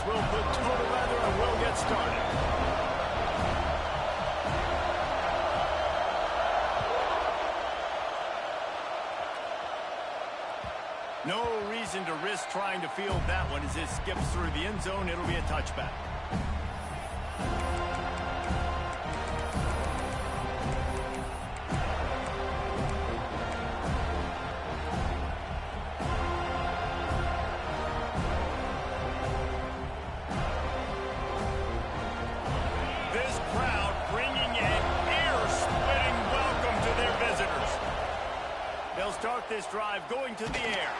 we'll put toe together and we'll get started. No reason to risk trying to field that one as it skips through the end zone. It'll be a touchback. This crowd bringing an ear-splitting welcome to their visitors. They'll start this drive going to the air.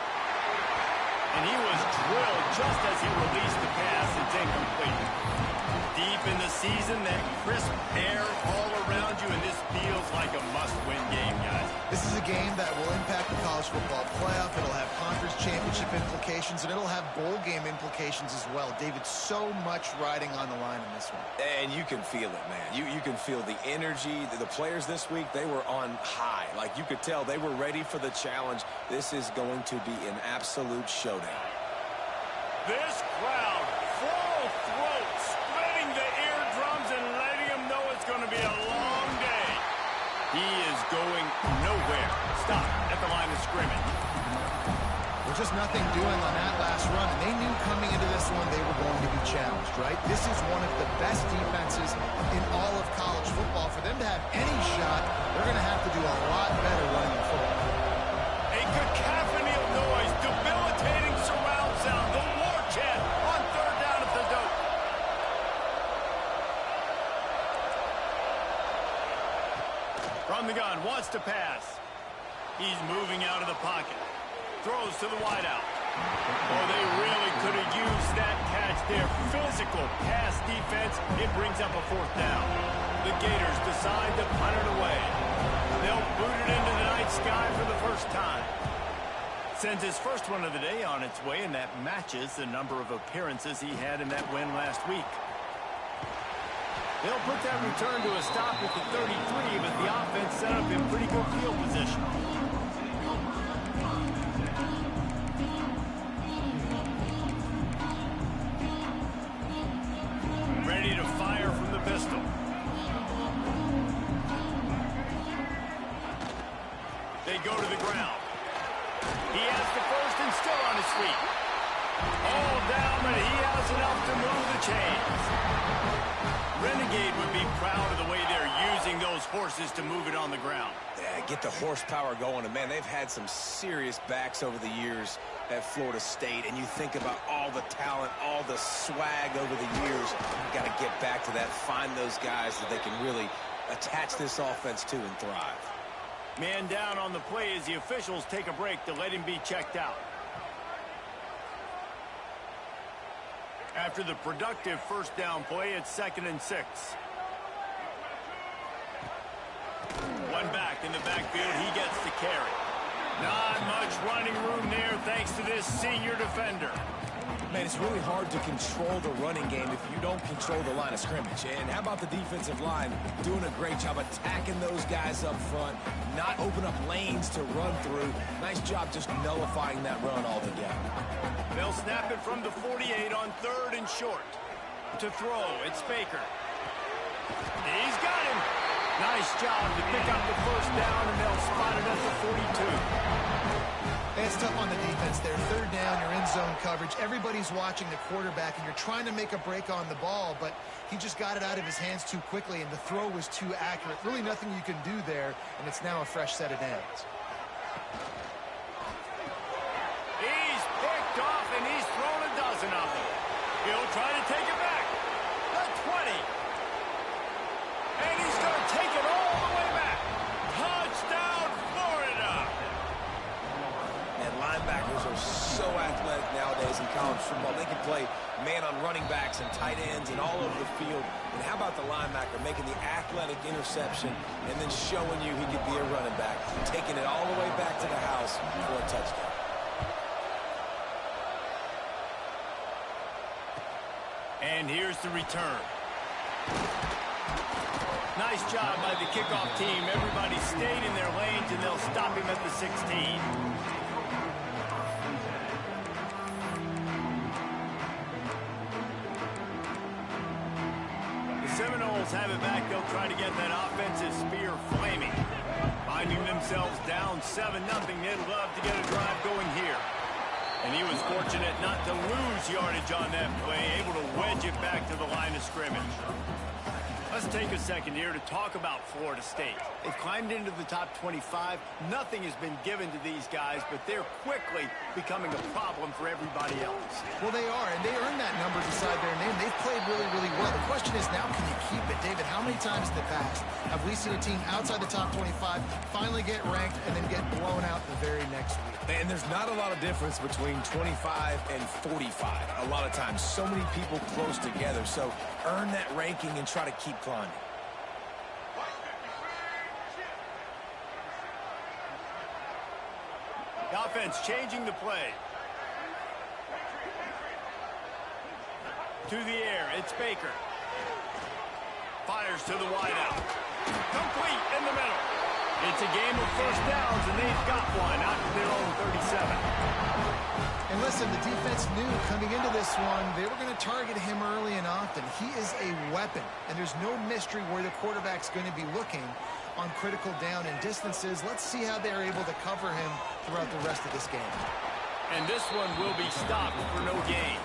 And he was drilled just as he released the pass. It's incomplete. Deep in the season, that crisp air all around you, and this feels like a must-win game, guys. This is a game that will impact the college football playoff. It'll have conference championship implications, and it'll have bowl game implications as well. David, so much riding on the line in this one. And you can feel it, man. You can feel the energy. The players this week, they were on high. Like, you could tell they were ready for the challenge. This is going to be an absolute showdown. This crowd, full throat, splitting the eardrums and letting them know it's going to be a long day. He is going nowhere. Stop at the line of scrimmage. There's just nothing doing on that last run, and they knew coming into this one they were going to be challenged, right? This is one of the best defenses in all of college football. For them to have any shot, they're going to have to do a lot better running the football. A cacophony of noise, debilitating surround sound, the war chant on third down at the dope. From the gun, wants to pass. He's moving out of the pocket. Throws to the wideout. Oh, they really could have used that catch there. Physical pass defense. It brings up a fourth down. The Gators decide to punt it away. They'll boot it into the night sky for the first time. Sends his first one of the day on its way, and that matches the number of appearances he had in that win last week. They'll put that return to a stop at the 33, but the offense set up in pretty good field position. Ready to fire from the pistol. They go to the ground. He has the first and still on his feet. All down, but he has enough to move the chains. Renegade would be proud of the way they're using those horses to move it on the ground. Yeah, get the horsepower going. And, man, they've had some serious backs over the years at Florida State. And you think about all the talent, all the swag over the years. You've got to get back to that, find those guys that they can really attach this offense to and thrive. Man down on the play as the officials take a break to let him be checked out. After the productive first down play, it's 2nd and 6. One back in the backfield, he gets the carry. Not much running room there thanks to this senior defender. Man, it's really hard to control the running game if you don't control the line of scrimmage. And how about the defensive line doing a great job attacking those guys up front, not open up lanes to run through. Nice job just nullifying that run altogether. They'll snap it from the 48 on 3rd and short. To throw, it's Baker. He's got him. Nice job to pick up the first down, and they'll spot it at the 42. It's tough on the defense there. 3rd down, you're in zone coverage. Everybody's watching the quarterback, and you're trying to make a break on the ball, but he just got it out of his hands too quickly, and the throw was too accurate. Really nothing you can do there, and it's now a fresh set of downs. He's picked off, and he's thrown a dozen of them. He'll try to take it back. The 20. And he's going to take it all the way back. Touchdown, Florida. And linebackers are so athletic nowadays in college football. They can play man on running backs and tight ends and all over the field. And how about the linebacker making the athletic interception and then showing you he could be a running back, taking it all the way back to the house for a touchdown. And here's the return. Nice job by the kickoff team. Everybody stayed in their lanes, and they'll stop him at the 16. get that offensive spear flaming. Finding themselves down 7-0, they'd love to get a drive going here. And he was fortunate not to lose yardage on that play, able to wedge it back to the line of scrimmage. Let's take a second here to talk about Florida State. They've climbed into the top 25. Nothing has been given to these guys, but they're quickly becoming a problem for everybody else. Well, they are, and they earned that number beside their name. They've played really, really well. The question is now, can you keep it? David, how many times in the past have we seen a team outside the top 25 finally get ranked and then get blown out the very next week? And there's not a lot of difference between 25 and 45. A lot of times, so many people close together. So earn that ranking and try to keep climbing. The offense changing the play. To the air, it's Baker. Fires to the wideout. Complete in the middle. It's a game of first downs, and they've got one out to their own 37. And listen, the defense knew coming into this one, they were going to target him early and often. He is a weapon, and there's no mystery where the quarterback's going to be looking on critical down and distances. Let's see how they're able to cover him throughout the rest of this game. And this one will be stopped for no gain.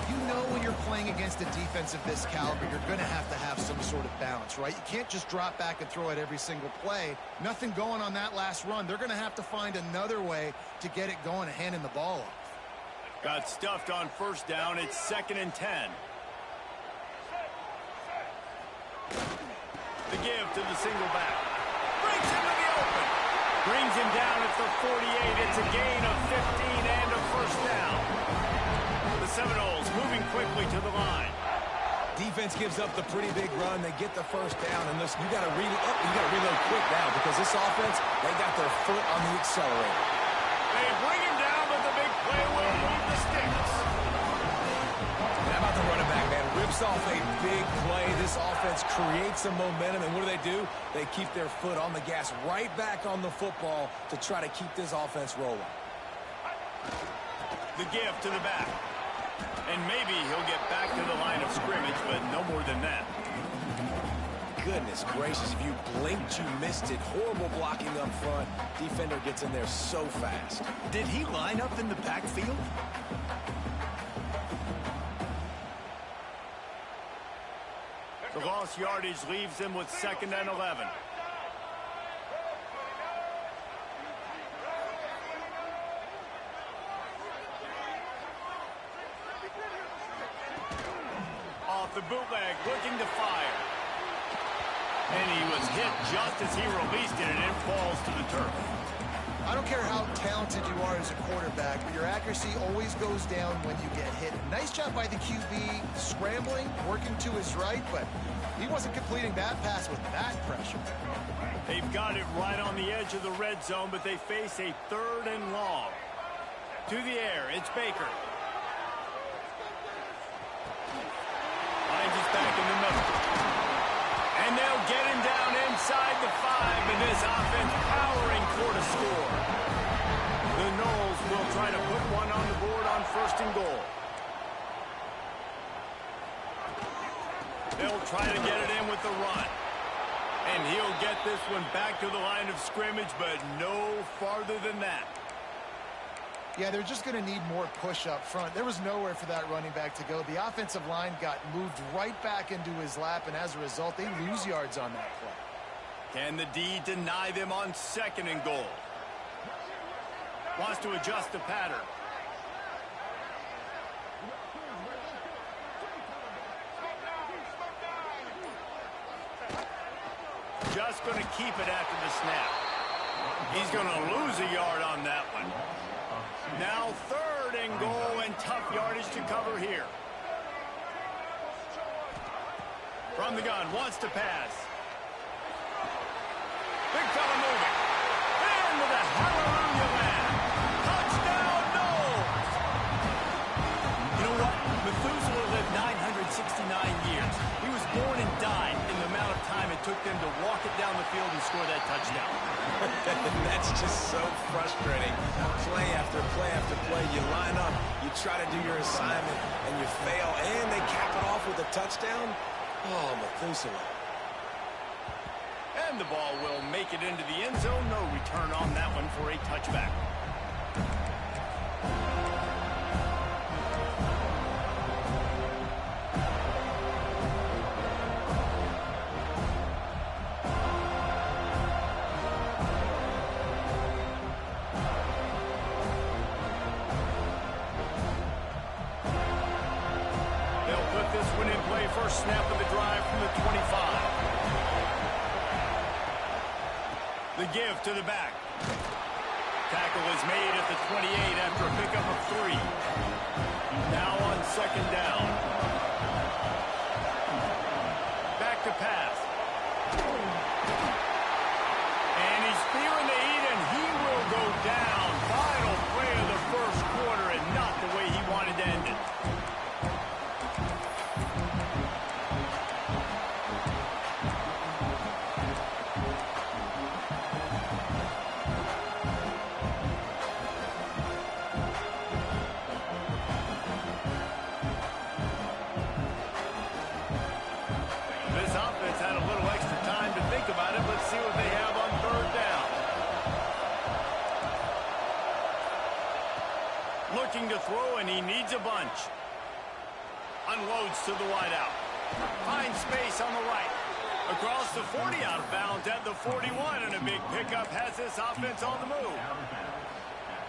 You know when you're playing against a defense of this caliber, you're going to have some sort of balance, right? You can't just drop back and throw it every single play. Nothing going on that last run. They're going to have to find another way to get it going and handing the ball off. Got stuffed on first down. It's 2nd and 10. The give to the single back. Breaks into the open. Brings him down at the 48. It's a gain of 15 and a first down. The Seminoles moving quickly to the line. Defense gives up the pretty big run. They get the first down. And listen, you got to reload quick now because this offense, they got their foot on the accelerator. They bring him down, but the big play will move the sticks. How about the running back, man? Rips off a big play. This offense creates some momentum, and what do? They keep their foot on the gas right back on the football to try to keep this offense rolling. The give to the back. And maybe he'll get back to the line of scrimmage, but no more than that. Goodness gracious, if you blinked, you missed it. Horrible blocking up front. Defender gets in there so fast. Did he line up in the backfield? The lost yardage leaves him with 2nd and 11. Off the bootleg, looking to fire. And he was hit just as he released it, and it falls to the turf. I don't care how talented you are as a quarterback, but your accuracy always goes down when you get hit. Nice job by the QB scrambling, working to his right, but he wasn't completing that pass with that pressure. They've got it right on the edge of the red zone, but they face a 3rd and long. To the air, it's Baker. Finds his back in the middle. And they'll get him down inside the 5, and this offense powering toward a score. The Noles will try to put one on the board on 1st and goal. They'll try to get it in with the run. And he'll get this one back to the line of scrimmage, but no farther than that. Yeah, they're just going to need more push up front. There was nowhere for that running back to go. The offensive line got moved right back into his lap, and as a result, they lose yards on that play. Can the D deny them on 2nd and goal? Wants to adjust the pattern. Just going to keep it after the snap. He's going to lose a yard on that one. Now 3rd and goal, and tough yardage to cover here. From the gun, wants to pass. Big fella moving. Into the hallelujah land. Touchdown, Noles! You know what? Methuselah lived 969 years. He was born and died in the amount of time it took them to walk it down the field and score that touchdown. That's just so frustrating. Play after play after play. You line up, you try to do your assignment, and you fail, and they cap it off with a touchdown. Oh, Methuselah. and the ball will make it into the end zone. No return on that one for a touchback. First snap of the drive from the 25. The give to the back. Tackle is made at the 28 after a pickup of 3. Now on second down. Back to pass. And he's feeling the heat, and he will go down. Final play of the first quarter, and not the way he wanted to end it. Looking to throw, and he needs a bunch. Unloads to the wideout. Finds space on the right. Across the 40, out of bounds at the 41, and a big pickup has this offense on the move.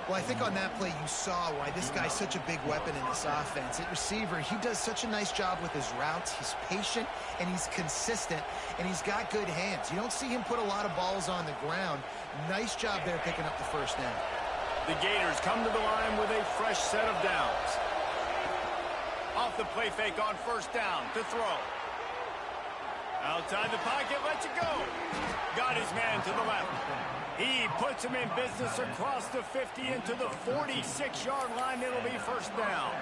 Well, I think on that play you saw why this guy's such a big weapon in this offense. At receiver, he does such a nice job with his routes. He's patient, and he's consistent, and he's got good hands. You don't see him put a lot of balls on the ground. Nice job there picking up the first down. The Gators come to the line with a fresh set of downs. Off the play fake on first down to throw. Outside the pocket, lets it go. Got his man to the left. He puts him in business across the 50 into the 46-yard line. It'll be first down.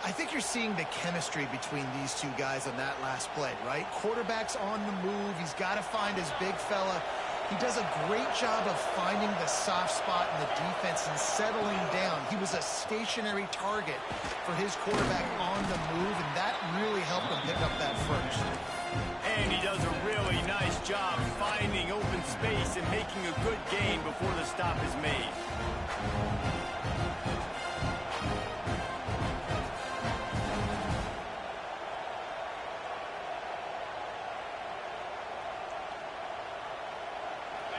I think you're seeing the chemistry between these two guys on that last play, right? Quarterback's on the move. He's got to find his big fella. He does a great job of finding the soft spot in the defense and settling down. He was a stationary target for his quarterback on the move, and that really helped him pick up that first. And he does a really nice job finding open space and making a good gain before the stop is made.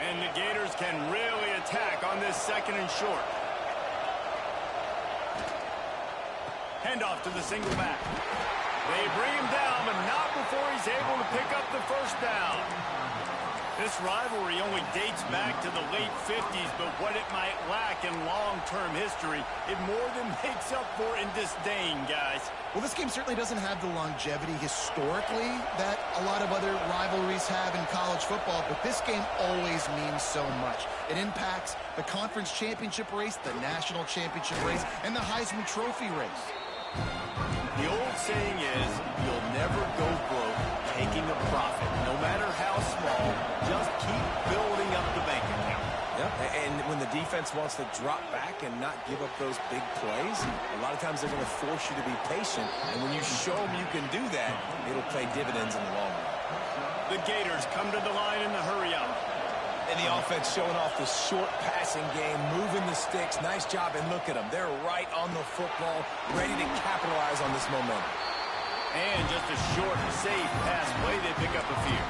And the Gators can really attack on this second and short. Handoff to the single back. They bring him down, but not before he's able to pick up the first down. This rivalry only dates back to the late 50s, but what it might lack in long-term history, it more than makes up for in disdain, guys. Well, this game certainly doesn't have the longevity historically that a lot of other rivalries have in college football, but this game always means so much. It impacts the conference championship race, the national championship race, and the Heisman Trophy race. The old saying is, you'll never go broke taking a profit. No matter how small, just keep building up the bank account. Yep, and when the defense wants to drop back and not give up those big plays, a lot of times they're going to force you to be patient, and when you show them you can do that, it'll pay dividends in the long run. The Gators come to the line in the hurry-up. And the offense showing off the short passing game, moving the sticks. Nice job, and look at them. They're right on the football, ready to capitalize on this momentum. And just a short, safe pass play, they pick up a few.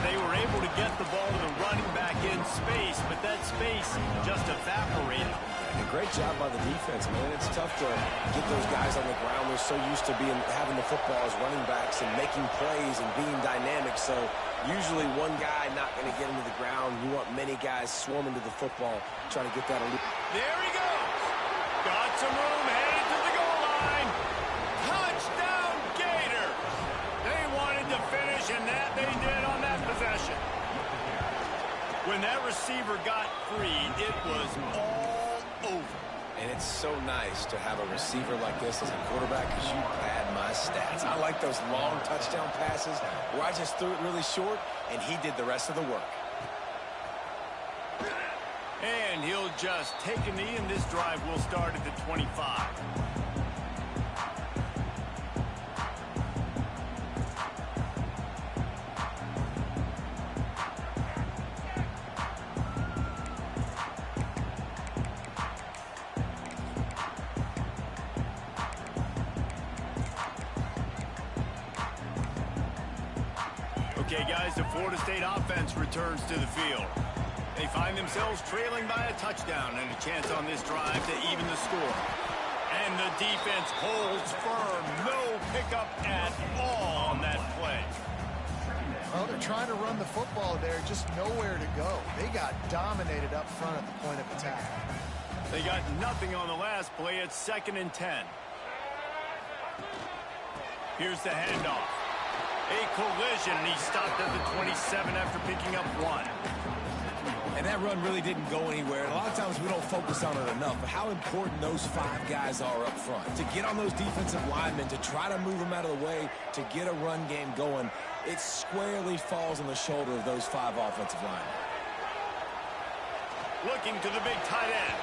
They were able to get the ball to the running back in space, but that space just evaporated. And a great job by the defense, man. It's tough to get those guys on the ground. They're so used to having the football as running backs and making plays and being dynamic. So usually one guy not going to get into the ground. You want many guys swarming to the football, trying to get that elite. There he goes. Got some room, headed to the goal line. Touchdown, Gator. They wanted to finish, and that they did on that possession. When that receiver got free, it was all over. And it's so nice to have a receiver like this as a quarterback because you pad my stats. I like those long touchdown passes where I just threw it really short, and he did the rest of the work. And he'll just take a knee, and this drive will start at the 25. Okay, guys, the Florida State offense returns to the field. They find themselves trailing by a touchdown and a chance on this drive to even the score. And the defense holds firm. No pickup at all on that play. Well, they're trying to run the football there, just nowhere to go. They got dominated up front at the point of attack. They got nothing on the last play. It's 2nd and 10. Here's the handoff. A collision, and he stopped at the 27 after picking up 1. And that run really didn't go anywhere. And a lot of times we don't focus on it enough, but how important those 5 guys are up front. To get on those defensive linemen, to try to move them out of the way, to get a run game going, it squarely falls on the shoulder of those 5 offensive linemen. Looking to the big tight end.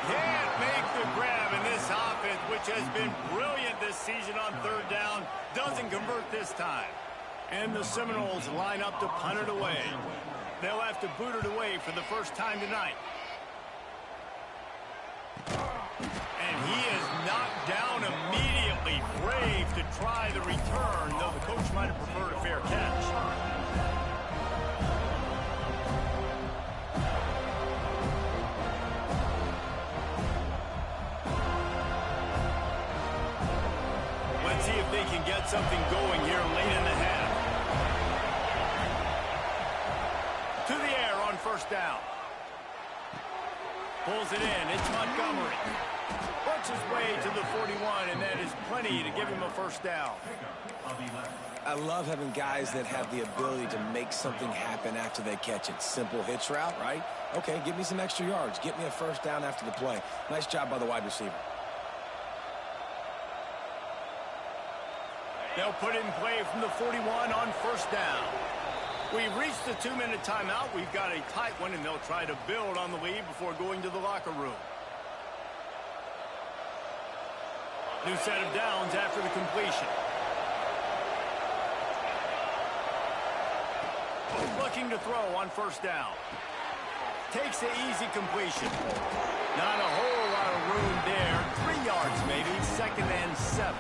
Can't make the grab, in this offense, which has been brilliant this season on 3rd down, doesn't convert this time. And the Seminoles line up to punt it away. They'll have to boot it away for the first time tonight. And he is knocked down immediately. Brave to try the return, though the coach might have preferred a fair catch. Let's see if they can get something going here late in the half. To the air on 1st down. Pulls it in. It's Montgomery. Works his way to the 41, and that is plenty to give him a 1st down. I love having guys that have the ability to make something happen after they catch it. Simple hitch route, right? Okay, give me some extra yards. Get me a 1st down after the play. Nice job by the wide receiver. They'll put it in play from the 41 on 1st down. We've reached the 2-minute timeout. We've got a tight one, and they'll try to build on the lead before going to the locker room. New set of downs after the completion. Looking to throw on 1st down. Takes the easy completion. Not a whole lot of room there. 3 yards maybe. 2nd and 7.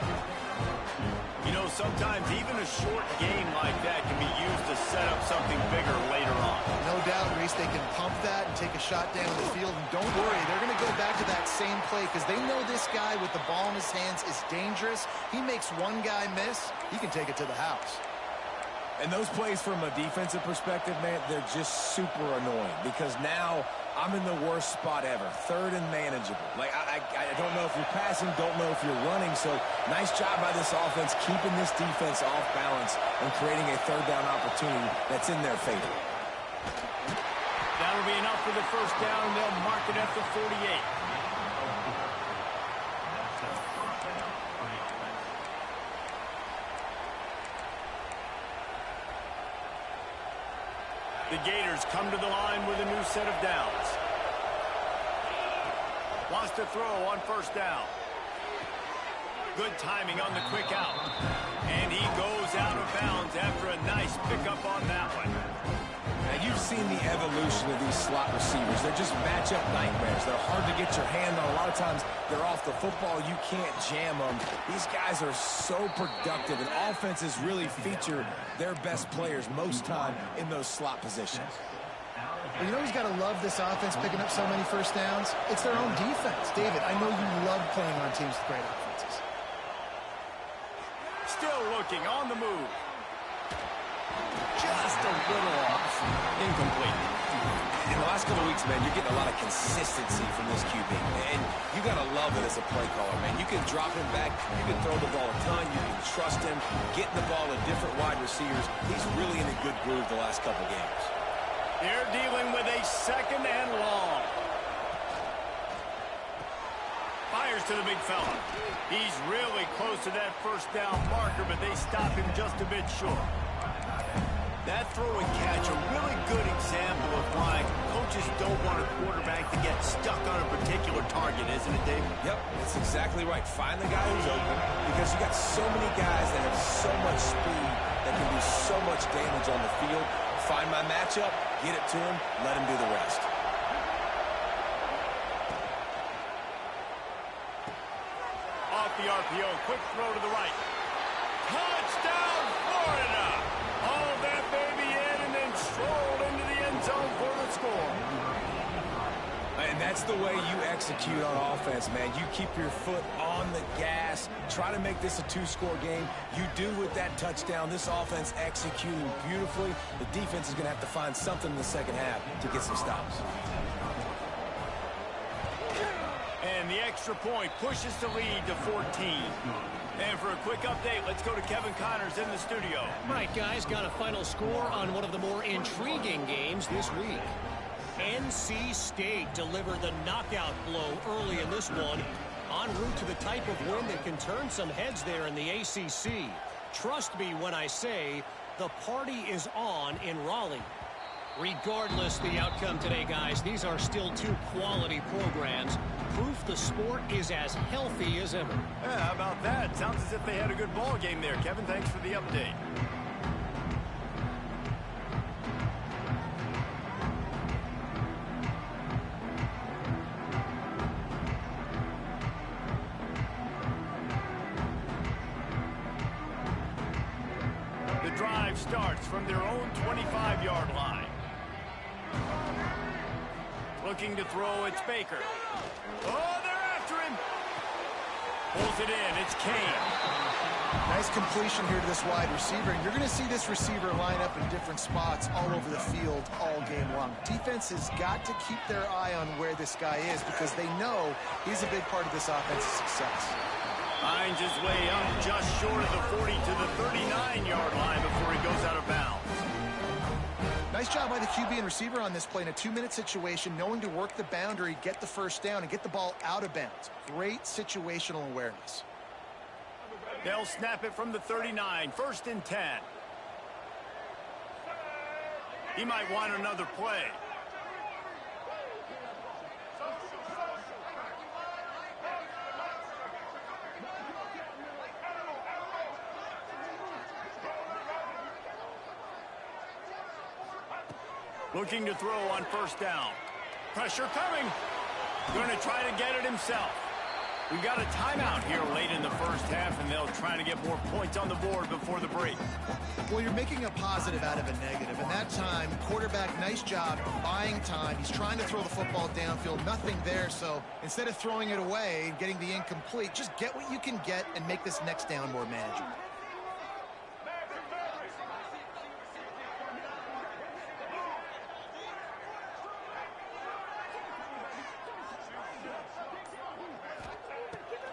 You know, sometimes even a short game like that can be used to set up something bigger later on. No doubt, Reese, they can pump that and take a shot down the field. And don't worry, they're going to go back to that same play because they know this guy with the ball in his hands is dangerous. He makes one guy miss, he can take it to the house. And those plays from a defensive perspective, man, they're just super annoying because now I'm in the worst spot ever. 3rd and manageable. Like, I don't know if you're passing, don't know if you're running. So nice job by this offense keeping this defense off balance and creating a 3rd down opportunity that's in their favor. That'll be enough for the 1st down. They'll mark it at the 48. The Gators come to the line with a new set of downs. Wants to throw on 1st down. Good timing on the quick out. And he goes out of bounds after a nice pickup on that one. Now, you've seen the evolution of these slot receivers. They're just matchup nightmares. They're hard to get your hand on. A lot of times, they're off the football. You can't jam them. These guys are so productive, and offenses really feature their best players most time in those slot positions. Well, you know who's got to love this offense picking up so many 1st downs? It's their own defense. David, I know you love playing on teams with great offenses. Still looking on the move. Just a little off. Incomplete. In the last couple of weeks, man, you're getting a lot of consistency from this QB. And you got to love it as a play caller, man. You can drop him back. You can throw the ball a ton. You can trust him. Getting the ball to different wide receivers. He's really in a good groove the last couple games. They're dealing with a 2nd and long. Fires to the big fella. He's really close to that 1st down marker, but they stop him just a bit short. That throw and catch, a really good example of why coaches don't want a quarterback to get stuck on a particular target, isn't it, Dave? Yep, that's exactly right. Find the guy who's open because you got so many guys that have so much speed that can do so much damage on the field. Find my matchup, get it to him, let him do the rest. Off the RPO, quick throw to the right. Touchdown, Florida! All that there That's the way you execute on offense, man. You keep your foot on the gas. Try to make this a two-score game. You do with that touchdown. This offense executing beautifully. The defense is going to have to find something in the second half to get some stops. And the extra point pushes the lead to 14. And for a quick update, let's go to Kevin Connors in the studio. Right, guys, got a final score on one of the more intriguing games this week. NC State delivered the knockout blow early in this one, en route to the type of win that can turn some heads there in the ACC. Trust me when I say the party is on in Raleigh. Regardless the outcome today, guys, these are still two quality programs. Proof the sport is as healthy as ever. Yeah, how about that? Sounds as if they had a good ball game there. Kevin, thanks for the update. The drive starts from their own 25-yard line. Looking to throw, it's Baker. Oh, they're after him. Pulls it in, it's Kane. Nice completion here to this wide receiver. And you're going to see this receiver line up in different spots all over the field all game long. Defense has got to keep their eye on where this guy is because they know he's a big part of this offense's success. Finds his way up just short of the 40 to the 39-yard line before he goes out of bounds. Nice job by the QB and receiver on this play in a 2-minute situation, knowing to work the boundary, get the first down, and get the ball out of bounds. Great situational awareness. They'll snap it from the 39, 1st and 10. He might want another play. Looking to throw on 1st down. Pressure coming. Going to try to get it himself. We've got a timeout here late in the first half, and they'll try to get more points on the board before the break. Well, you're making a positive out of a negative. And that time, quarterback, nice job buying time. He's trying to throw the football downfield. Nothing there. So instead of throwing it away and getting the incomplete, just get what you can get and make this next down more manageable.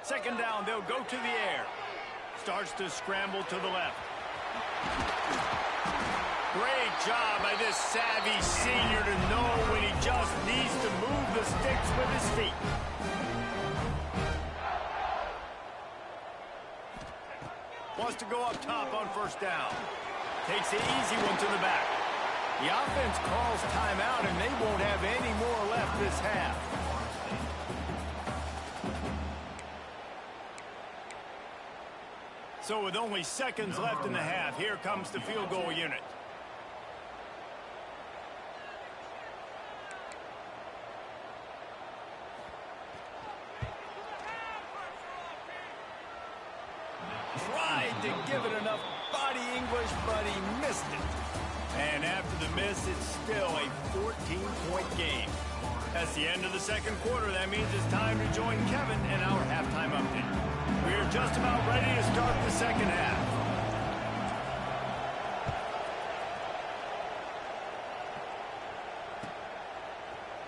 Second down, they'll go to the air. Starts to scramble to the left. Great job by this savvy senior to know when he just needs to move the sticks with his feet. Wants to go up top on 1st down. Takes the easy one to the back. The offense calls timeout, and they won't have any more left this half. So with only seconds left in the half, here comes the field goal unit. Tried to give it enough body English, but he missed it. And after the miss, it's still a 14-point game. That's the end of the second quarter. That means it's time to join Kevin in our halftime update. We're just about ready to start the second half.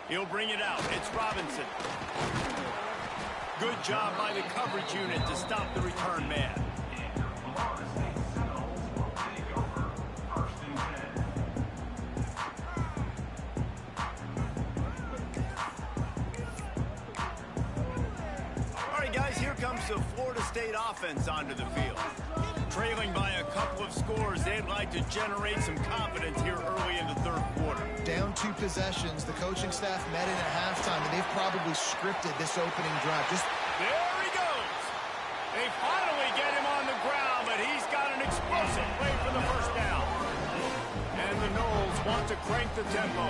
He'll bring it out. It's Robinson. Good job by the coverage unit to stop the return man. The Florida State offense onto the field. Trailing by a couple of scores, they'd like to generate some confidence here early in the third quarter. Down 2 possessions, the coaching staff met in at halftime, and they've probably scripted this opening drive. There he goes. They finally get him on the ground, but he's got an explosive play for the 1st down. And the Noles want to crank the tempo.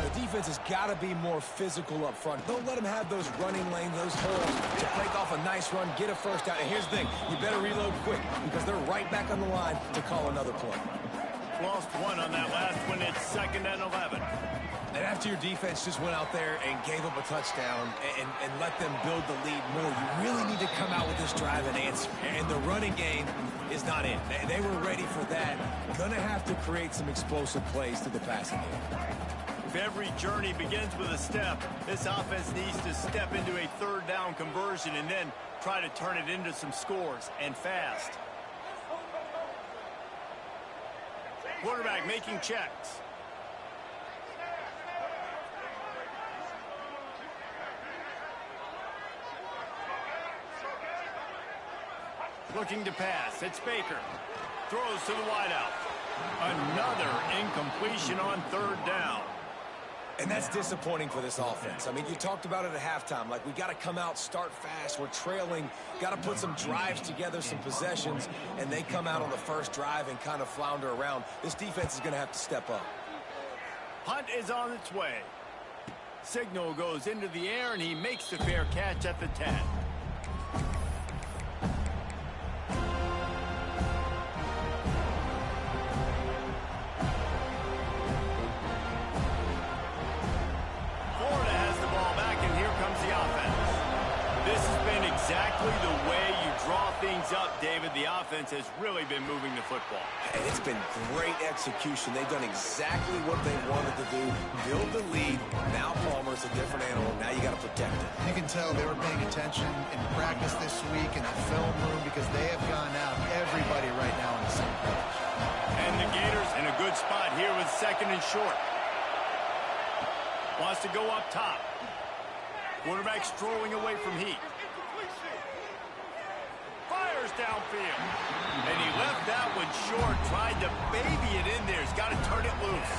The defense has got to be more physical up front. Don't let them have those running lanes, those holes to break off a nice run, get a 1st down. And here's the thing, you better reload quick because they're right back on the line to call another play. Lost one on that last one. It's 2nd and 11. And after your defense just went out there and gave up a touchdown and let them build the lead more, you really need to come out with this drive and answer. And the running game is not in. They were ready for that. Going to have to create some explosive plays through the passing game. If every journey begins with a step, this offense needs to step into a third down conversion and then try to turn it into some scores, and fast. Quarterback making checks. Looking to pass. It's Baker. Throws to the wideout. Another incompletion on third down. And that's disappointing for this offense. I mean, you talked about it at halftime. Like, we got to come out, start fast. We're trailing. Got to put some drives together, some possessions. And they come out on the first drive and kind of flounder around. This defense is going to have to step up. Hunt is on its way. Signal goes into the air, and he makes the fair catch at the 10. Exactly the way you draw things up, David. The offense has really been moving the football. And it's been great execution. They've done exactly what they wanted to do. Build the lead. Now Palmer's a different animal. Now you got to protect it. You can tell they were paying attention in practice this week in the film room because they have gone out, everybody right now on the same page. And the Gators in a good spot here with second and short. Wants to go up top. Quarterback strolling away from heat. Fires downfield. And he left that one short. Tried to baby it in there. He's got to turn it loose.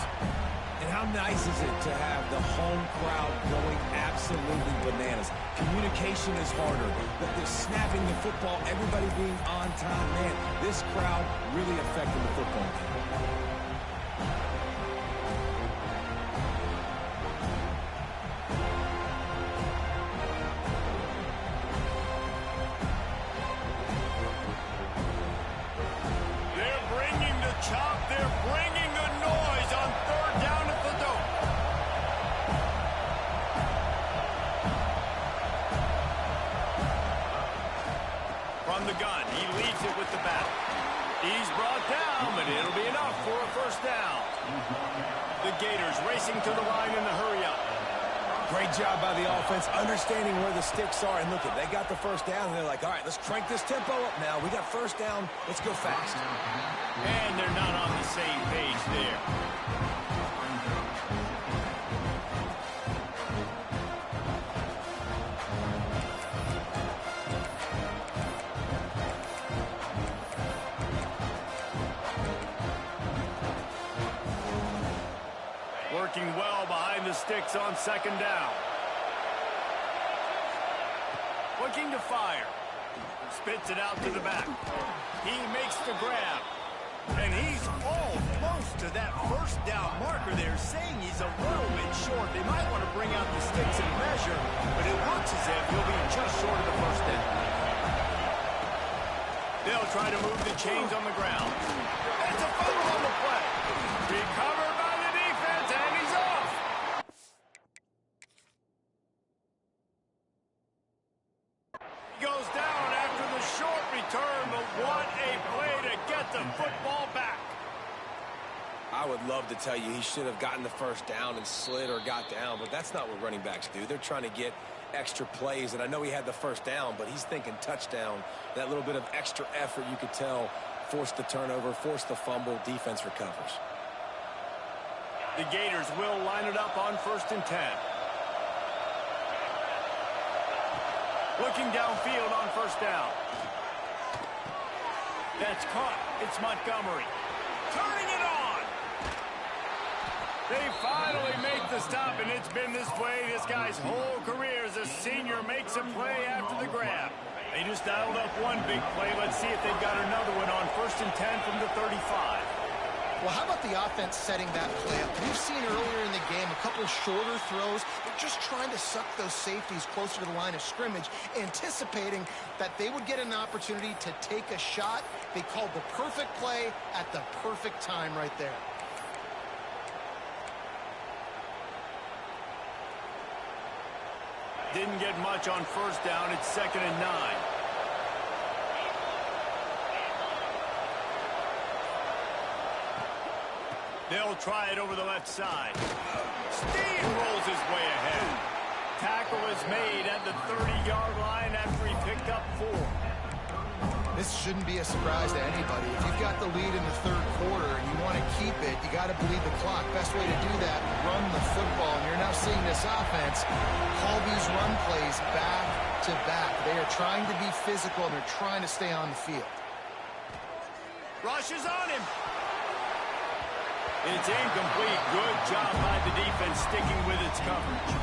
And how nice is it to have the home crowd going absolutely bananas? Communication is harder. But they're snapping the football, everybody being on time. Man, this crowd really affected the football game. The gun. He leads it with the bat. He's brought down, but it'll be enough for a first down. The Gators racing to the line in the hurry-up. Great job by the offense, understanding where the sticks are. And look, they got the first down, and they're like, all right, let's crank this tempo up now. We got first down. Let's go fast. And they're not on the same page there. Working well behind the sticks on second down. Looking to fire. Spits it out to the back. He makes the grab. And he's almost to that first down marker there, saying he's a little bit short. They might want to bring out the sticks and measure, but it looks as if he'll be just short of the first down. They'll try to move the chains on the ground. It's a fumble on the play. Recovered by the defense, and he's off. He goes down after the short return, but what a play to get the football back. I would love to tell you he should have gotten the first down and slid or got down, but that's not what running backs do. They're trying to get extra plays, and I know he had the first down, but he's thinking touchdown. That little bit of extra effort, you could tell, forced the turnover, forced the fumble, defense recovers. The Gators will line it up on 1st and 10. Looking downfield on first down. That's caught. It's Montgomery. Turning it on. They finally make the stop, and it's been this way this guy's whole career as a senior. Makes a play after the grab. They just dialed up one big play. Let's see if they've got another one on 1st and 10 from the 35. Well, how about the offense setting that play up? We've seen earlier in the game a couple shorter throws. They're just trying to suck those safeties closer to the line of scrimmage, anticipating that they would get an opportunity to take a shot. They called the perfect play at the perfect time right there. Didn't get much on first down. It's 2nd and 9. They'll try it over the left side. Steamrolls his way ahead. Tackle is made at the 30-yard line after he picked up 4. This shouldn't be a surprise to anybody. If you've got the lead in the third quarter and you want to keep it, you got to bleed the clock. Best way to do that, run the football. And you're now seeing this offense call these run plays back to back. They are trying to be physical, and they're trying to stay on the field. Rush is on him. It's incomplete. Good job by the defense sticking with its coverage.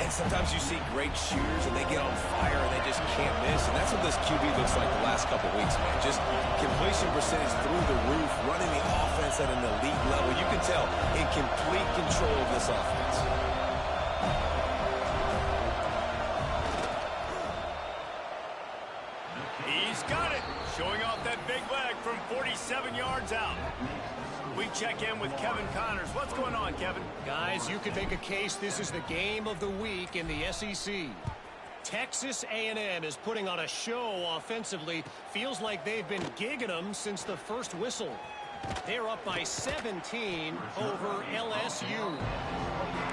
And sometimes you see great shooters and they get on fire and they just can't miss. And that's what this QB looks like the last couple weeks, man. Just completion percentage through the roof, running the offense at an elite level. You can tell in complete control of this offense. He's got it. Showing off that big leg from 47 yards out. We check in with Kevin Connors. What's going on, Kevin? Guys, you could make a case this is the game of the week in the SEC. Texas A&M is putting on a show offensively. Feels like they've been gigging them since the first whistle. They're up by 17 over LSU.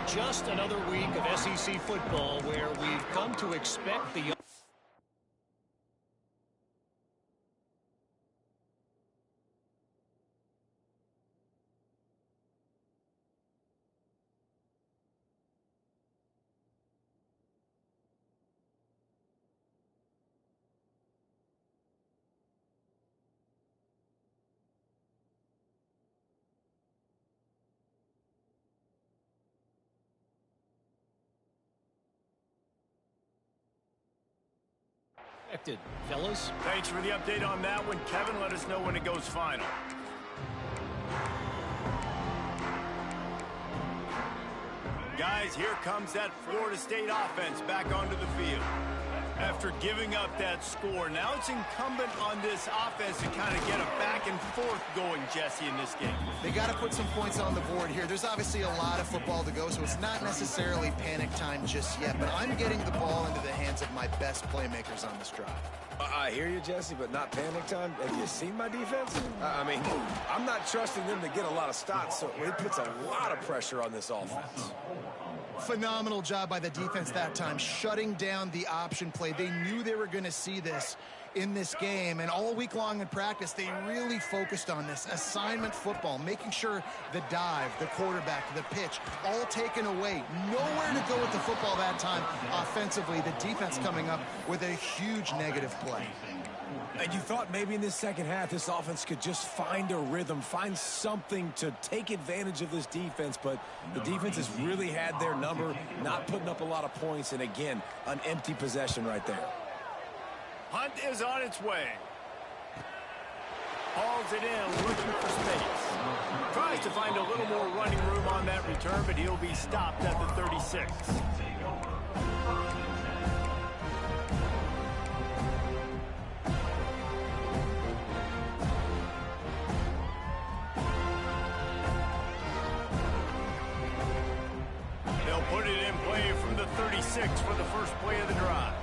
Just another week of SEC football where we've come to expect the expected. Fellas? Thanks for the update on that one, Kevin. Let us know when it goes final. Guys, here comes that Florida State offense back onto the field. After giving up that score, now it's incumbent on this offense to kind of get a back and forth going, Jesse, in this game. They got to put some points on the board here. There's obviously a lot of football to go, so it's not necessarily panic time just yet, but I'm getting the ball into the hands of my best playmakers on this drive. I hear you, Jesse, but not panic time. Have you seen my defense? I mean, I'm not trusting them to get a lot of stops, so it puts a lot of pressure on this offense. Phenomenal job by the defense that time, shutting down the option play. They knew they were going to see this in this game, and all week long in practice, they really focused on this assignment football, making sure the dive, the quarterback, the pitch, all taken away. Nowhere to go with the football that time offensively. The defense coming up with a huge negative play. And you thought maybe in this second half, this offense could just find a rhythm, find something to take advantage of this defense, but the defense has really had their number, not putting up a lot of points, and again, an empty possession right there. Hunt is on its way. Hauls it in, looking for space. Tries to find a little more running room on that return, but he'll be stopped at the 36. Put it in play from the 36 for the first play of the drive.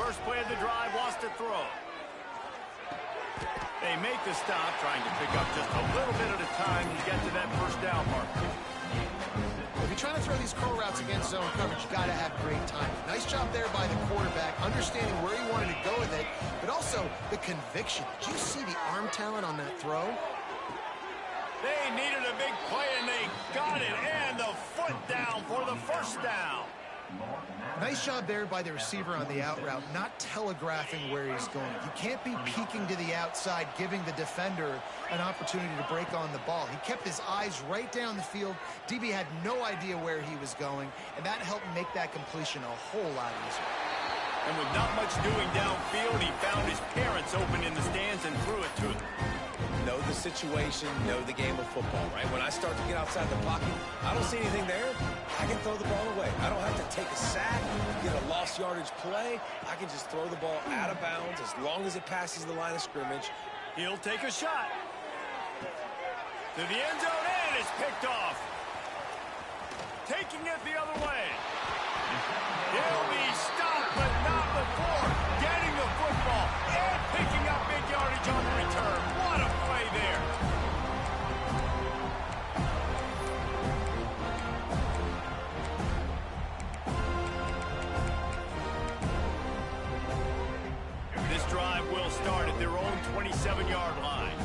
First play of the drive, wants to throw. They make the stop, trying to pick up just a little bit at a time to get to that first down marker. If you're trying to throw these curl routes against zone coverage, you got to have great timing. Nice job there by the quarterback, understanding where he wanted to go with it, but also the conviction. Did you see the arm talent on that throw? They needed a big play, and they got it, and the foot down for the first down. Nice job there by the receiver on the out route, not telegraphing where he's going. You can't be peeking to the outside, giving the defender an opportunity to break on the ball. He kept his eyes right down the field. DB had no idea where he was going, and that helped make that completion a whole lot easier. And with not much doing downfield, he found his parents open in the stands and threw it to them. Know the situation, know the game of football, right? When I start to get outside the pocket, I don't see anything there, I can throw the ball away. I don't have to take a sack, get a lost yardage play. I can just throw the ball out of bounds as long as it passes the line of scrimmage. He'll take a shot. To the end zone, and it's picked off. Taking it the other way. He'll be stopped, but not before getting the football and picking up big yardage on the return. What a play there. This drive will start at their own 27-yard line.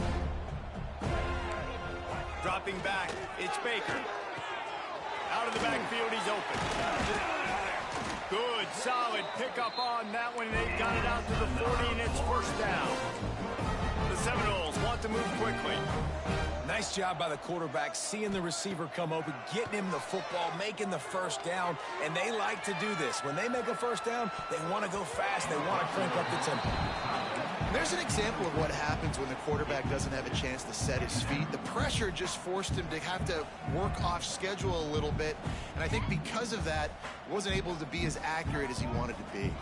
Dropping back, it's Baker. Out of the backfield, he's open. Good, solid pickup on that one. They've got it out to the 40, and it's first down. The Seminoles want to move quickly. Nice job by the quarterback, seeing the receiver come open, getting him the football, making the first down, and they like to do this. When they make a first down, they want to go fast. They want to crank up the tempo. There's an example of what happens when the quarterback doesn't have a chance to set his feet. The pressure just forced him to have to work off schedule a little bit, and I think because of that, wasn't able to be as accurate as he wanted to be.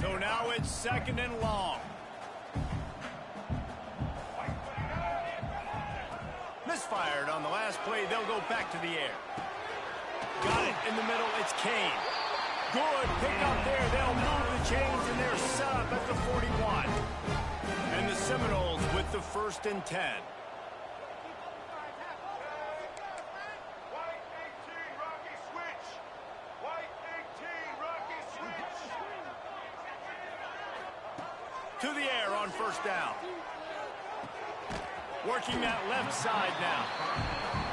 So now it's second and long. Misfired on the last play. They'll go back to the air. Got it in the middle. It's Kane. Good pick up there. They'll move the chains, and they're set up at the 41. And the Seminoles with the 1st and 10. To the air on first down. Working that left side now.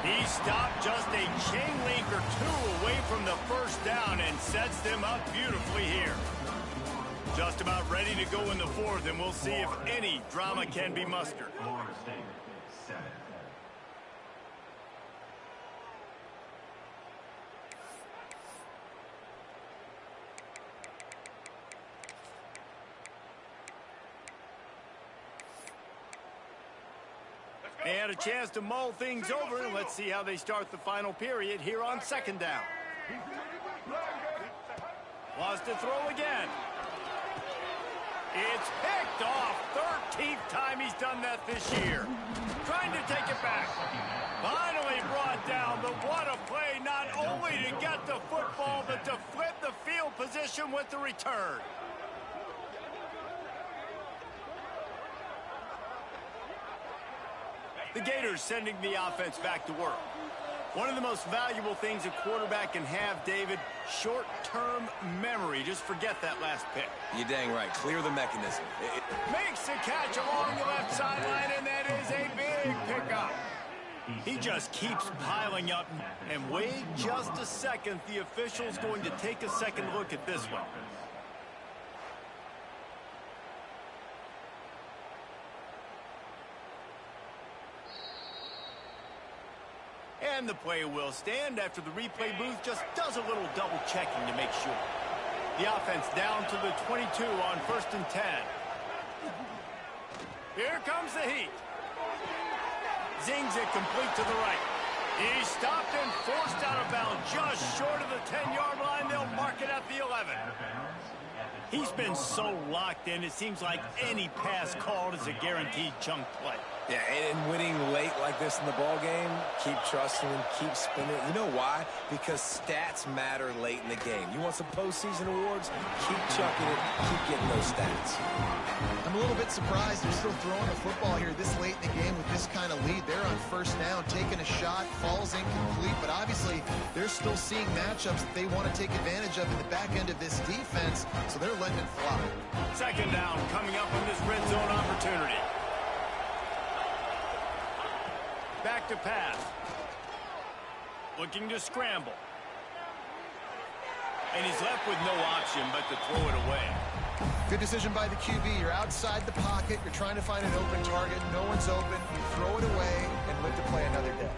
He stopped just a chain link or two away from the first down and sets them up beautifully here. Just about ready to go in the 4th, and we'll see if any drama can be mustered. They had a chance to mull things over. Let's see how they start the final period here on second down. Wants to throw again. It's picked off. 13th time he's done that this year. Trying to take it back. Finally brought down, but what a play, not only to get the football, but to flip the field position with the return. The Gators sending the offense back to work. One of the most valuable things a quarterback can have, David, short-term memory. Just forget that last pick. You're dang right. Clear the mechanism. Makes the catch along the left sideline, and that is a big pickup. He just keeps piling up. And wait just a second. The official's going to take a second look at this one. And the play will stand after the replay booth just does a little double checking to make sure. The offense down to the 22 on 1st and 10. Here comes the heat. Zings it complete to the right. He's stopped and forced out of bounds just short of the 10-yard line. They'll mark it at the 11. He's been so locked in, it seems like any pass called is a guaranteed chunk play. Yeah, and winning late like this in the ball game, keep trusting him, keep spinning. You know why? Because stats matter late in the game. You want some postseason awards? Keep chucking it, keep getting those stats. I'm a little bit surprised they're still throwing the football here this late in the game with this kind of lead. They're on first down, taking a shot, falls incomplete, but obviously they're still seeing matchups that they want to take advantage of in the back end of this defense, so they're letting it fly. Second down coming up on this red zone opportunity. Back to pass. Looking to scramble. And he's left with no option but to throw it away. Good decision by the QB. You're outside the pocket. You're trying to find an open target. No one's open. You throw it away and live to play another day.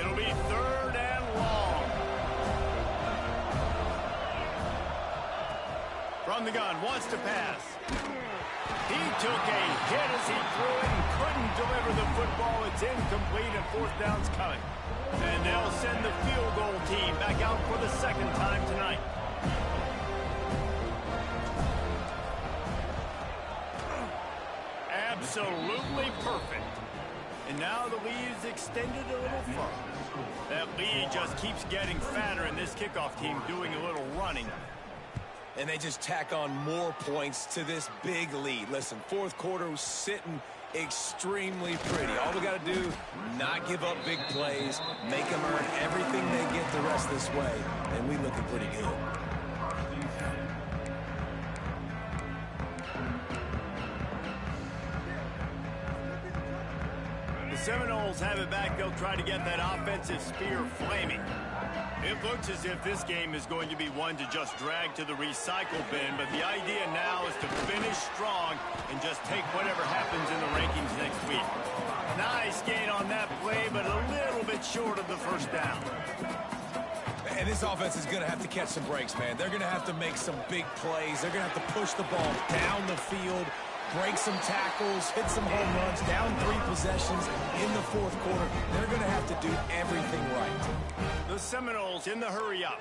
It'll be 3rd and long. From the gun, wants to pass. He took a hit as he threw it and couldn't deliver the football. It's incomplete and 4th down's coming. And they'll send the field goal team back out for the 2nd time tonight. Absolutely perfect. And now the lead is extended a little further. That lead just keeps getting fatter, and this kickoff team doing a little running. And they just tack on more points to this big lead. Listen, fourth quarter was sitting extremely pretty. All we got to do, not give up big plays, make them earn everything they get the rest this way, and we looking pretty good. The Seminoles have it back. They'll try to get that offensive spear flaming. It looks as if this game is going to be one to just drag to the recycle bin, but the idea now is to finish strong and just take whatever happens in the rankings next week. Nice gain on that play, but a little bit short of the first down. And this offense is going to have to catch some breaks, man. They're going to have to make some big plays. They're going to have to push the ball down the field, break some tackles, hit some home runs, down 3 possessions in the fourth quarter. They're going to have to do everything right. The Seminoles in the hurry-up.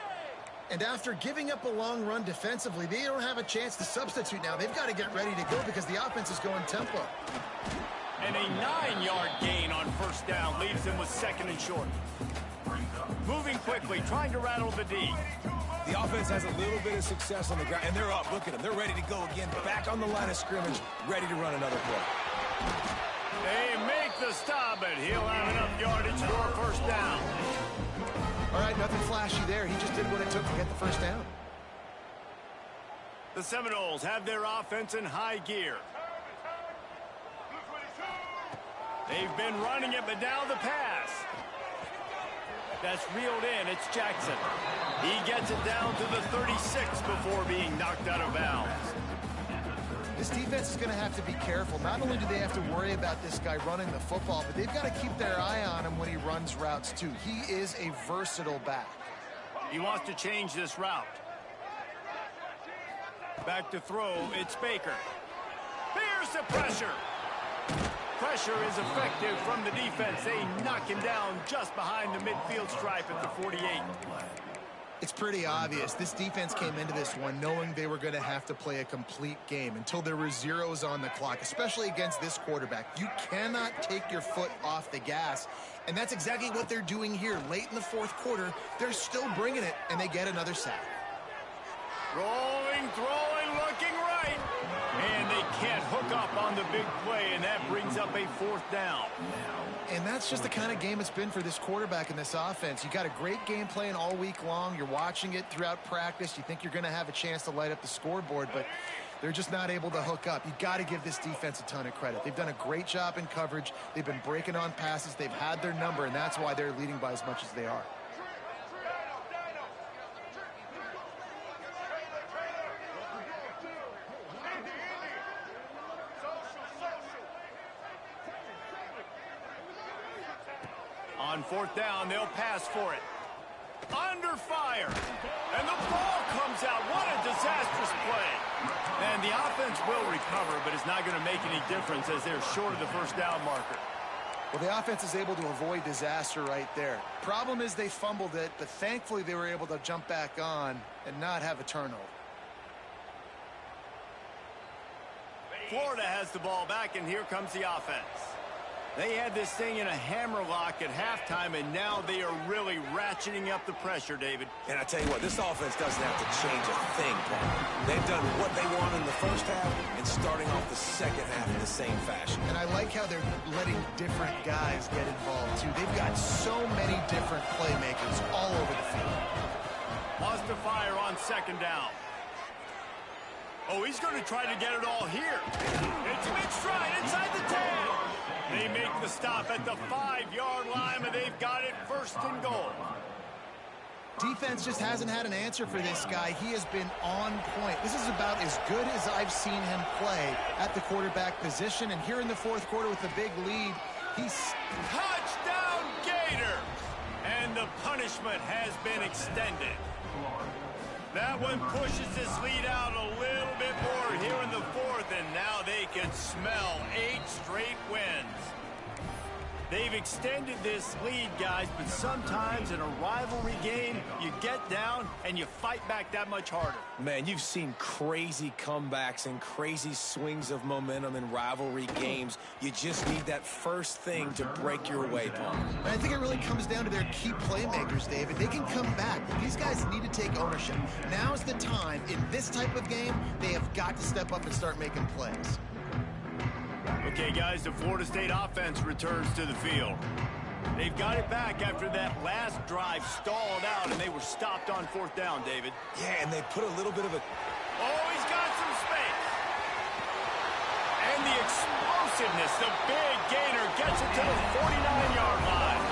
And after giving up a long run defensively, they don't have a chance to substitute now. They've got to get ready to go because the offense is going tempo. And a 9-yard gain on first down leaves them with second and short. Moving quickly, trying to rattle the D. The offense has a little bit of success on the ground, and they're up. Look at them. They're ready to go again. Back on the line of scrimmage, ready to run another play. They make the stop, but he'll have enough yardage for a first down. All right, nothing flashy there. He just did what it took to get the first down. The Seminoles have their offense in high gear. They've been running it, but now the pass. That's reeled in. It's Jackson. He gets it down to the 36 before being knocked out of bounds. This defense is going to have to be careful. Not only do they have to worry about this guy running the football, but they've got to keep their eye on him when he runs routes too. He is a versatile back. He wants to change this route. Back to throw, it's Baker. Here's the pressure. Pressure is effective from the defense. They knock him down just behind the midfield stripe at the 48. It's pretty obvious. This defense came into this one knowing they were going to have to play a complete game until there were zeros on the clock, especially against this quarterback. You cannot take your foot off the gas, and that's exactly what they're doing here. Late in the fourth quarter, they're still bringing it, and they get another sack. Rolling, throwing, looking right. And they can't hook up on the big play, and that brings up a fourth down. And that's just the kind of game it's been for this quarterback and this offense. You got a great game plan all week long. You're watching it throughout practice. You think you're going to have a chance to light up the scoreboard, but they're just not able to hook up. You got to give this defense a ton of credit. They've done a great job in coverage. They've been breaking on passes. They've had their number, and that's why they're leading by as much as they are. On fourth down, they'll pass for it. Under fire. And the ball comes out. What a disastrous play. And the offense will recover, but it's not going to make any difference as they're short of the first down marker. Well, the offense is able to avoid disaster right there. Problem is they fumbled it, but thankfully they were able to jump back on and not have a turnover. Florida has the ball back, and here comes the offense. They had this thing in a hammerlock at halftime, and now they are really ratcheting up the pressure, David. And I tell you what, this offense doesn't have to change a thing, Paul. They've done what they want in the first half and starting off the second half in the same fashion. And I like how they're letting different guys get involved, too. They've got so many different playmakers all over the field. Wants to fire on second down. Oh, he's going to try to get it all here. It's mid-stride inside the 10. They make the stop at the 5-yard line, but they've got it first and goal. Defense just hasn't had an answer for this guy. He has been on point. This is about as good as I've seen him play at the quarterback position. And here in the fourth quarter with a big lead, he's... Touchdown, Gator! And the punishment has been extended. That one pushes this lead out a little bit more here in the fourth, and now they can smell 8 straight wins. They've extended this lead, guys, but sometimes in a rivalry game, you get down and you fight back that much harder. Man, you've seen crazy comebacks and crazy swings of momentum in rivalry games. You just need that first thing to break your way, Paul. And I think it really comes down to their key playmakers, David. They can come back. These guys need to take ownership. Now's the time. In this type of game, they have got to step up and start making plays. Okay, guys, the Florida State offense returns to the field. They've got it back after that last drive stalled out, and they were stopped on 4th down, David. Yeah, and they put a little bit of a... Oh, he's got some space. And the explosiveness, the big gainer, gets it to the 49-yard line.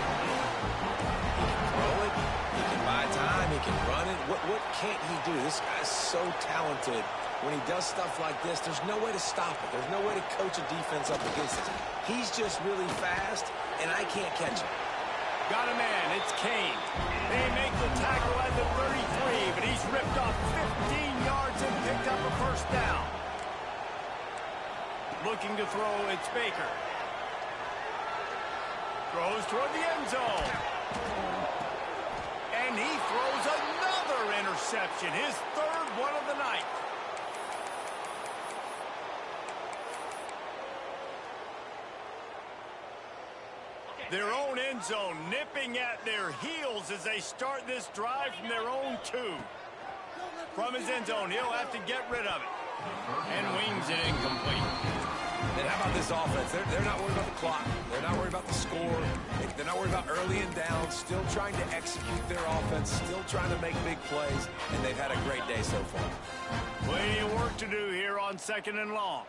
He can throw it, he can buy time, he can run it. What can't he do? This guy's so talented. When he does stuff like this, there's no way to stop it. There's no way to coach a defense up against it. He's just really fast, and I can't catch him. Got a man. It's Kane. They make the tackle at the 33, but he's ripped off 15 yards and picked up a first down. Looking to throw, it's Baker. Throws toward the end zone. And he throws another interception, his 3rd one of the night. Their own end zone nipping at their heels as they start this drive from their own 2. From his end zone, he'll have to get rid of it. And wings it incomplete. And how about this offense? They're not worried about the clock. They're not worried about the score. They're not worried about early and down. Still trying to execute their offense. Still trying to make big plays. And they've had a great day so far. Plenty of work to do here on 2nd and long.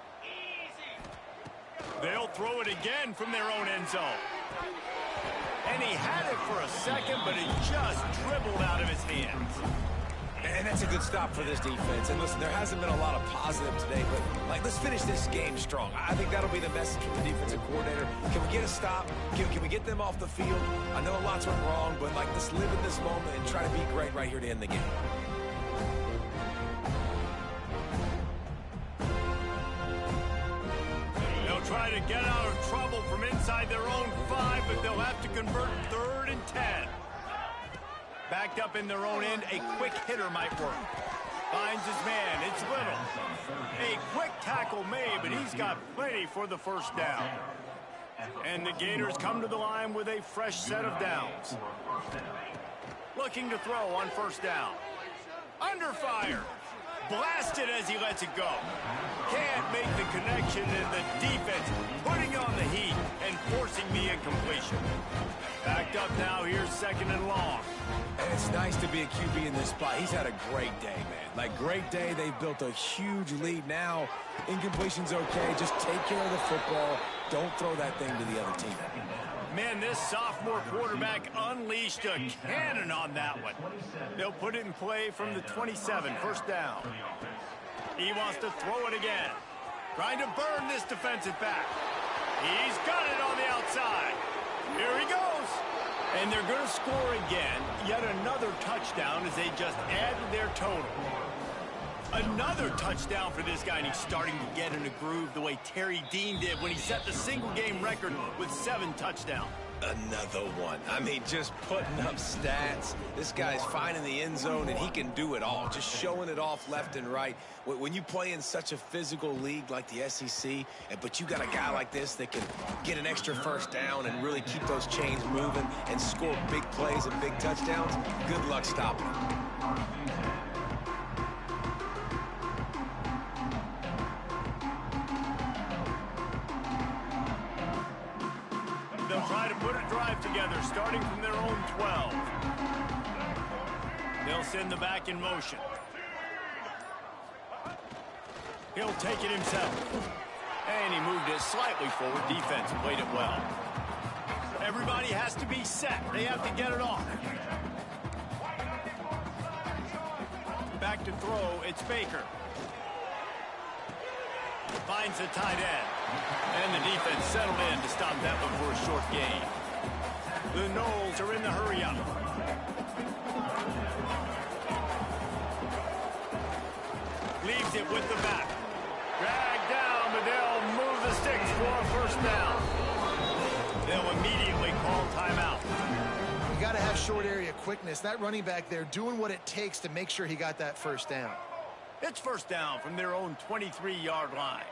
They'll throw it again from their own end zone. And he had it for a second, but it just dribbled out of his hands. And that's a good stop for this defense. And listen, there hasn't been a lot of positive today, but, let's finish this game strong. I think that'll be the message from the defensive coordinator. Can we get a stop? Can we get them off the field? I know a lot's went wrong, but, let's live in this moment and try to be great right here to end the game. Try to get out of trouble from inside their own 5, but they'll have to convert 3rd and 10. Backed up in their own end, a quick hitter might work. Finds his man, it's Little. A quick tackle made, but he's got plenty for the first down. And the Gators come to the line with a fresh set of downs. Looking to throw on 1st down. Under fire. Blasted as he lets it go. Can't make the connection, and the defense putting on the heat and forcing the incompletion. Backed up now, here's 2nd and long. And it's nice to be a QB in this spot. He's had a great day, man. Great day. They've built a huge lead now. Incompletion's okay. Just take care of the football. Don't throw that thing to the other team. Man, this sophomore quarterback unleashed a cannon on that one. They'll put it in play from the 27, 1st down. He wants to throw it again. Trying to burn this defensive back. He's got it on the outside. Here he goes. And they're going to score again. Yet another touchdown as they just added their total. Another touchdown for this guy, and he's starting to get in a groove the way Terry Dean did when he set the single-game record with 7 touchdowns. Another one. I mean, just putting up stats. This guy's finding the end zone, and he can do it all. Just showing it off left and right. When you play in such a physical league like the SEC, but you got a guy like this that can get an extra first down and really keep those chains moving and score big plays and big touchdowns, good luck stopping him. Try to put a drive together, starting from their own 12. They'll send the back in motion. He'll take it himself. And he moved it slightly forward. Defense played it well. Everybody has to be set. They have to get it off. Back to throw, it's Baker. Finds the tight end. And the defense settled in to stop that one for a short gain. The Noles are in the hurry-up. Leaves it with the back. Dragged down, but they'll move the sticks for a first down. They'll immediately call timeout. You got to have short area quickness. That running back there doing what it takes to make sure he got that first down. It's first down from their own 23-yard line.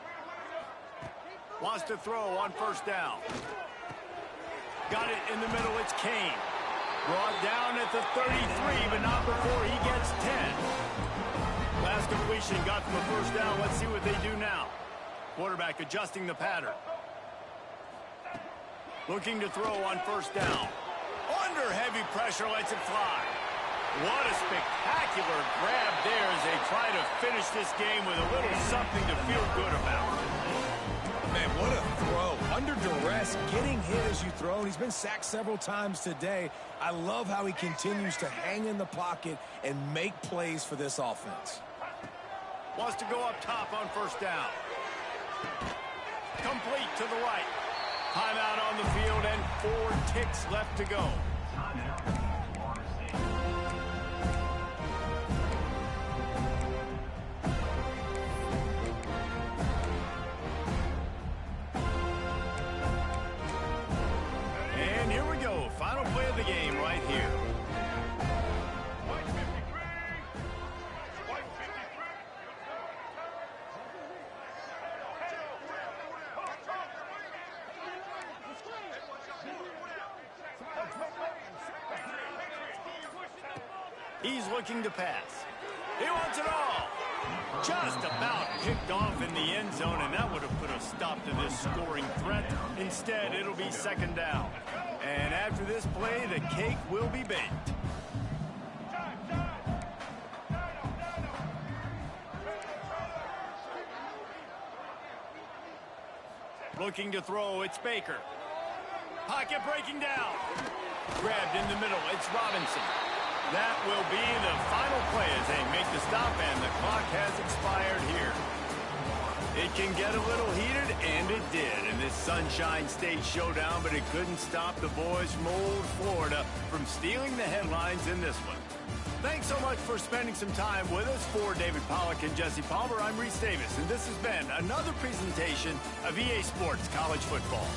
Wants to throw on first down. Got it in the middle. It's Kane. Brought down at the 33, but not before he gets 10. Last completion got them a first down. Let's see what they do now. Quarterback adjusting the pattern. Looking to throw on first down. Under heavy pressure, lets it fly. What a spectacular grab there as they try to finish this game with a little something to feel good about. Man, what a throw. Under duress, getting hit as you throw. And he's been sacked several times today. I love how he continues to hang in the pocket and make plays for this offense. Wants to go up top on first down. Complete to the right. Timeout on the field and 4 ticks left to go. And here we go. Final play of the game right here. He's looking to pass. He wants it all. Just about picked off in the end zone, and that would have put a stop to this scoring threat. Instead, it'll be second down. And after this play, the cake will be baked. Looking to throw, it's Baker. Pocket breaking down. Grabbed in the middle, it's Robinson. That will be the final play as they make the stop, and the clock has expired here. It can get a little heated, and it did in this Sunshine State showdown, but it couldn't stop the boys from old Florida from stealing the headlines in this one. Thanks so much for spending some time with us. For David Pollack and Jesse Palmer, I'm Reese Davis, and this has been another presentation of EA Sports College Football.